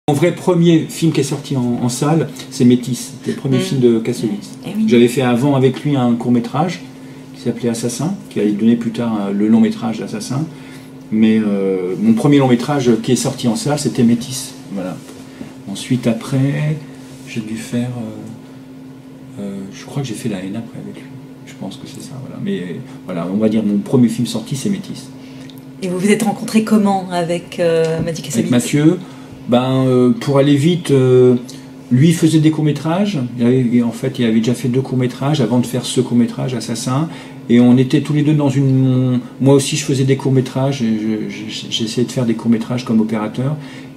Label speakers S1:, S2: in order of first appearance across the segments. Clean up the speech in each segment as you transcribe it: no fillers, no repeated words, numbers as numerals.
S1: Mon vrai premier film qui est sorti en salle, c'est Métis. C'était le premier film de Kassovitz.
S2: Oui.
S1: J'avais fait avant avec lui un court-métrage qui s'appelait Assassin, qui allait donner plus tard le long-métrage Assassin. Mais mon premier long-métrage qui est sorti en salle, c'était Métis. Voilà. Ensuite, après, j'ai dû faire... je crois que j'ai fait La haine après avec lui. Je pense que c'est ça. Voilà. Mais voilà, on va dire mon premier film sorti, c'est Métis.
S2: Et vous vous êtes rencontrés comment avec Mathieu Kassovitz?
S1: Avec Mathieu, pour aller vite, lui faisait des courts-métrages. En fait, il avait déjà fait 2 courts-métrages avant de faire ce court-métrage, Assassin. Et on était tous les deux dans une... Moi aussi, je faisais des courts-métrages. J'essayais de faire des courts-métrages comme opérateur.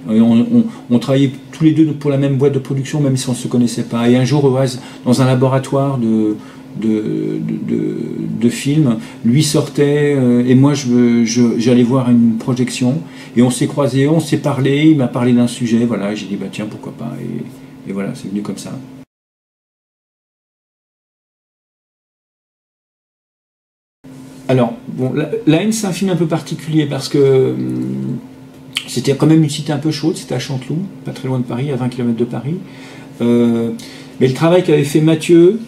S1: Et on travaillait tous les deux pour la même boîte de production, même si on ne se connaissait pas. Et un jour, dans un laboratoire de films, lui sortait et moi j'allais voir une projection et on s'est croisés, on s'est parlé, il m'a parlé d'un sujet, voilà, j'ai dit bah tiens pourquoi pas, et voilà, c'est venu comme ça. Alors, bon, La haine c'est un film un peu particulier parce que c'était quand même une cité un peu chaude, c'était à Chanteloup, pas très loin de Paris, à 20 km de Paris. Mais le travail qu'avait fait Mathieu,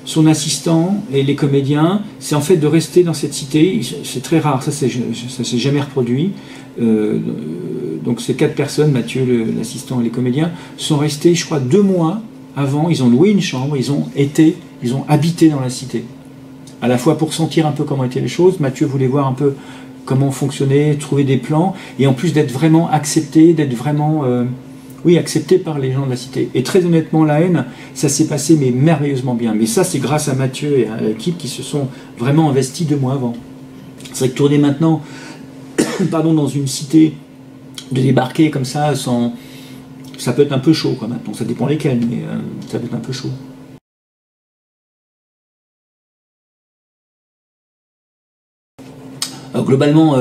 S1: son assistant et les comédiens, c'est en fait de rester dans cette cité. C'est très rare, ça s'est jamais reproduit. Donc ces 4 personnes, Mathieu, l'assistant et les comédiens, sont restés, je crois, 2 mois avant. Ils ont loué une chambre, ils ont habité dans la cité. À la fois pour sentir un peu comment étaient les choses. Mathieu voulait voir un peu comment fonctionnait, trouver des plans, et en plus d'être vraiment accepté, d'être vraiment... oui, accepté par les gens de la cité. Et très honnêtement, La haine, ça s'est passé mais merveilleusement bien. Mais ça, c'est grâce à Mathieu et à l'équipe qui se sont vraiment investis 2 mois avant. C'est vrai que tourner maintenant, pardon, dans une cité, de débarquer comme ça, ça peut être un peu chaud quoi, maintenant. Ça dépend lesquels, mais ça peut être un peu chaud. Alors, globalement,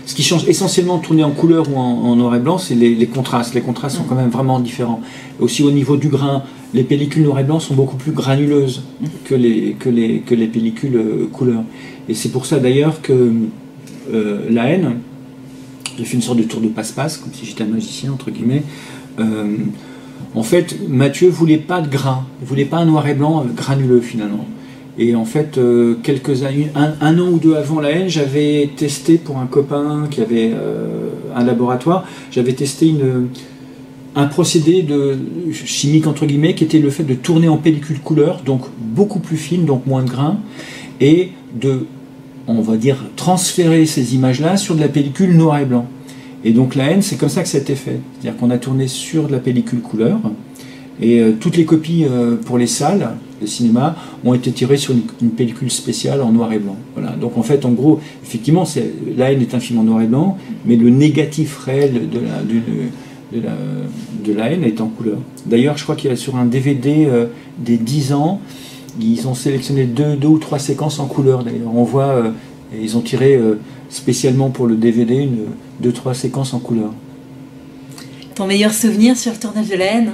S1: ce qui change essentiellement de tourner en couleur ou en noir et blanc, c'est les contrastes. Les contrastes sont quand même vraiment différents. Aussi au niveau du grain, les pellicules noir et blanc sont beaucoup plus granuleuses que les pellicules couleur. Et c'est pour ça d'ailleurs que La haine, j'ai fait une sorte de tour de passe-passe, comme si j'étais un magicien, entre guillemets. En fait, Mathieu voulait pas de grain, il voulait pas un noir et blanc granuleux finalement. Et en fait, un an ou 2 avant La haine, j'avais testé pour un copain qui avait un laboratoire, j'avais testé un procédé chimique entre guillemets qui était le fait de tourner en pellicule couleur, donc beaucoup plus fine, donc moins de grains, et on va dire, transférer ces images-là sur de la pellicule noir et blanc. Et donc La haine, c'est comme ça que ça a été fait. C'est-à-dire qu'on a tourné sur de la pellicule couleur, et toutes les copies pour les salles, les cinémas, ont été tirées sur une pellicule spéciale en noir et blanc. Voilà. Donc en fait, en gros, effectivement, La haine est un film en noir et blanc, mais le négatif réel de La haine est en couleur. D'ailleurs, je crois qu'il y a sur un DVD des 10 ans, ils ont sélectionné 2 ou 3 séquences en couleur. D'ailleurs, on voit, ils ont tiré spécialement pour le DVD 2 ou 3 séquences en couleur.
S2: Ton meilleur souvenir sur le tournage de La haine?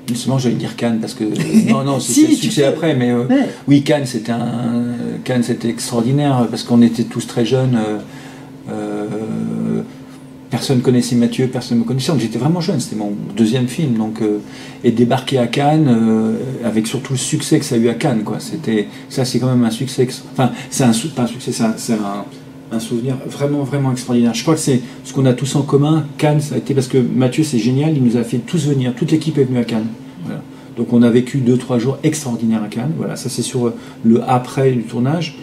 S1: Justement, j'allais dire Cannes, parce que... Non, c'est le succès après, mais ouais. Oui, Cannes, c'était extraordinaire, parce qu'on était tous très jeunes. Personne ne connaissait Mathieu, personne ne me connaissait. J'étais vraiment jeune, c'était mon 2e film. Donc, et débarquer à Cannes, avec surtout le succès que ça a eu à Cannes, quoi. Ça, c'est quand même un succès... Enfin, pas un succès, c'est un souvenir vraiment, vraiment extraordinaire. Je crois que c'est ce qu'on a tous en commun. Cannes, ça a été... Parce que Mathieu, c'est génial, il nous a fait tous venir. Toute l'équipe est venue à Cannes. Voilà. Donc on a vécu 2-3 jours extraordinaires à Cannes. Voilà, ça c'est sur le après du tournage.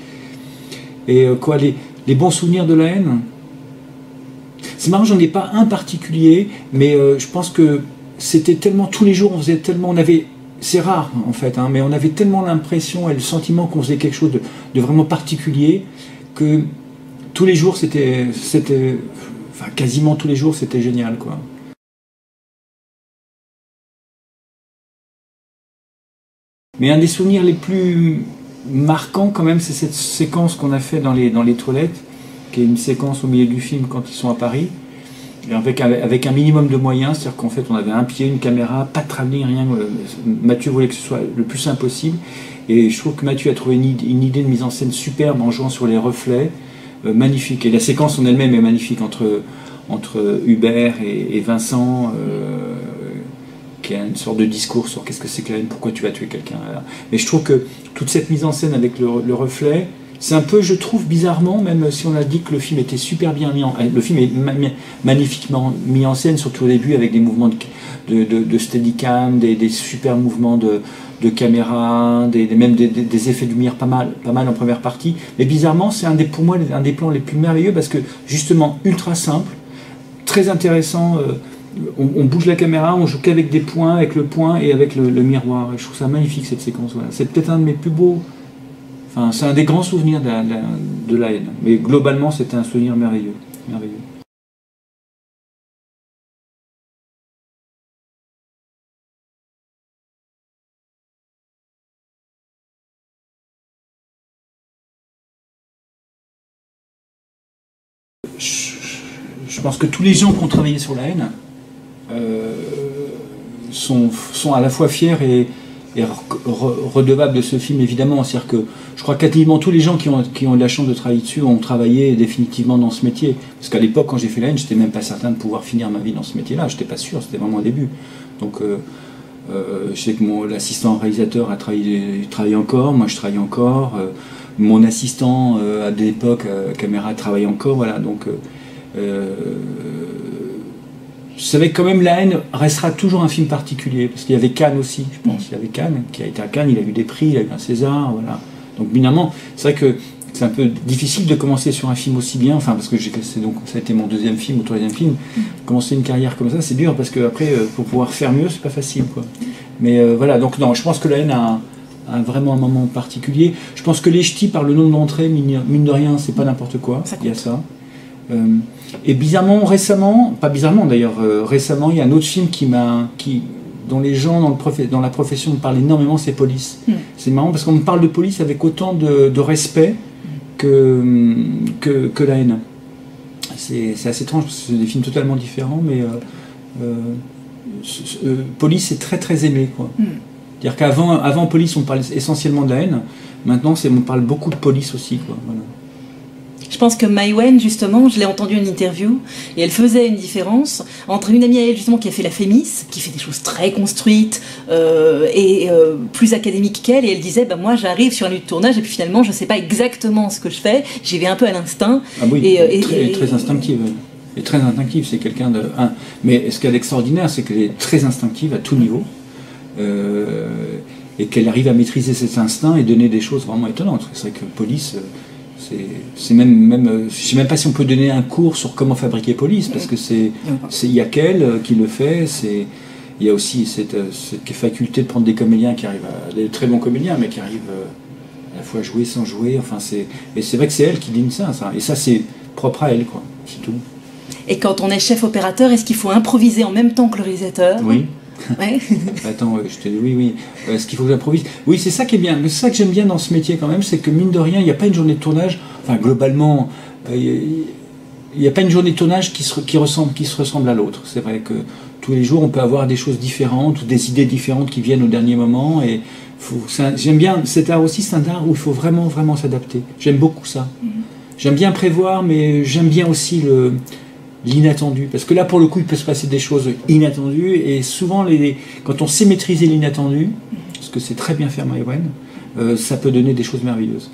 S1: Et les bons souvenirs de La haine, c'est marrant, j'en ai pas un particulier, mais je pense que c'était tellement, tous les jours on faisait tellement, c'est rare en fait, hein, mais on avait tellement l'impression et le sentiment qu'on faisait quelque chose de vraiment particulier, que tous les jours enfin quasiment tous les jours c'était génial quoi. Mais un des souvenirs les plus marquants quand même, c'est cette séquence qu'on a fait dans les toilettes, qui est une séquence au milieu du film quand ils sont à Paris, et avec un minimum de moyens, c'est-à-dire qu'en fait on avait un pied, une caméra, pas de travelling, rien. Mathieu voulait que ce soit le plus simple possible, et je trouve que Mathieu a trouvé une idée de mise en scène superbe en jouant sur les reflets, magnifique. Et la séquence en elle-même est magnifique entre Hubert et Vincent, qui a une sorte de discours sur qu'est-ce que c'est que la haine, pourquoi tu vas tuer quelqu'un. Mais je trouve que toute cette mise en scène avec le reflet, c'est un peu, je trouve bizarrement, même si on a dit que le film était super bien mis en scène, le film est magnifiquement mis en scène, surtout au début avec des mouvements de steadicam, des super mouvements de caméra, même des effets de lumière pas mal en première partie. Mais bizarrement, c'est pour moi un des plans les plus merveilleux parce que justement ultra simple, très intéressant. On bouge la caméra, on joue qu'avec des points, avec le point et avec le miroir. Et je trouve ça magnifique cette séquence. Voilà. C'est peut-être un de mes plus beaux. Enfin, c'est un des grands souvenirs de la haine. Mais globalement, c'était un souvenir merveilleux. Merveilleux. Je pense que tous les gens qui ont travaillé sur la haine sont à la fois fiers et redevables de ce film, évidemment. C'est-à-dire que je crois quasiment tous les gens qui ont eu la chance de travailler dessus ont travaillé définitivement dans ce métier. Parce qu'à l'époque, quand j'ai fait la haine, j'étais même pas certain de pouvoir finir ma vie dans ce métier-là. J'étais pas sûr, c'était vraiment au début. Donc je sais que l'assistant réalisateur a travaillé encore, moi je travaille encore, mon assistant à l'époque, caméra, travaille encore, voilà. Donc je savais que quand même la haine restera toujours un film particulier, parce qu'il y avait Cannes aussi, je pense. Il y avait Cannes, qui a été à Cannes, il a eu des prix, il a eu un César, voilà. Donc évidemment, c'est vrai que c'est un peu difficile de commencer sur un film aussi bien, enfin parce que ça a été mon deuxième film ou troisième film. Commencer une carrière comme ça, c'est dur, parce qu'après, pour pouvoir faire mieux, c'est pas facile, quoi. Mais voilà, donc non, je pense que la haine a vraiment un moment particulier. Je pense que les ch'tis, par le nom de l'entrée, mine de rien, c'est pas n'importe quoi, il y a ça. Et bizarrement, récemment, pas bizarrement d'ailleurs, récemment, il y a un autre film dont les gens dans la profession me parlent énormément, c'est Police. C'est marrant parce qu'on me parle de Police avec autant de respect que la haine. C'est assez étrange parce que c'est des films totalement différents, mais Police est très très aimé, quoi. C'est-à-dire qu'avant Police, on parlait essentiellement de la haine. Maintenant, on parle beaucoup de Police aussi, quoi. Voilà.
S2: Je pense que Mai Wen, justement, je l'ai entendue en interview, et elle faisait une différence entre une amie à elle, justement, qui a fait la Fémis, qui fait des choses très construites et plus académiques qu'elle, et elle disait, bah, moi j'arrive sur un lieu de tournage, et puis finalement, je ne sais pas exactement ce que je fais, j'y vais un peu à l'instinct.
S1: Ah oui, très instinctive. Et très instinctive, c'est quelqu'un de... Mais ce qu'il y a d'extraordinaire, c'est qu'elle est très instinctive à tout niveau, et qu'elle arrive à maîtriser cet instinct et donner des choses vraiment étonnantes. C'est vrai que Police... c'est même je sais même pas si on peut donner un cours sur comment fabriquer Police, parce que il y a qu'elle qui le fait. Il y a aussi cette faculté de prendre des comédiens des très bons comédiens, mais qui arrivent à la fois à jouer sans jouer. Enfin, et c'est vrai que c'est elle qui dit ça. Et ça, c'est propre à elle, quoi. C'est tout.
S2: Et quand on est chef opérateur, est-ce qu'il faut improviser en même temps que le réalisateur?
S1: Oui.
S2: Ouais.
S1: Attends, je te dis oui. Est-ce qu'il faut que j'improvise? Oui, c'est ça qui est bien. C'est ça que j'aime bien dans ce métier quand même, c'est que mine de rien, il n'y a pas une journée de tournage. Enfin, globalement, il n'y a pas une journée de tournage qui se ressemble à l'autre. C'est vrai que tous les jours, on peut avoir des choses différentes ou des idées différentes qui viennent au dernier moment. Et j'aime bien cet art aussi. C'est un art où il faut vraiment, vraiment s'adapter. J'aime beaucoup ça. J'aime bien prévoir, mais j'aime bien aussi l'inattendu, parce que là pour le coup il peut se passer des choses inattendues, et souvent quand on sait maîtriser l'inattendu, parce que c'est très bien fait Mai Wen, ça peut donner des choses merveilleuses.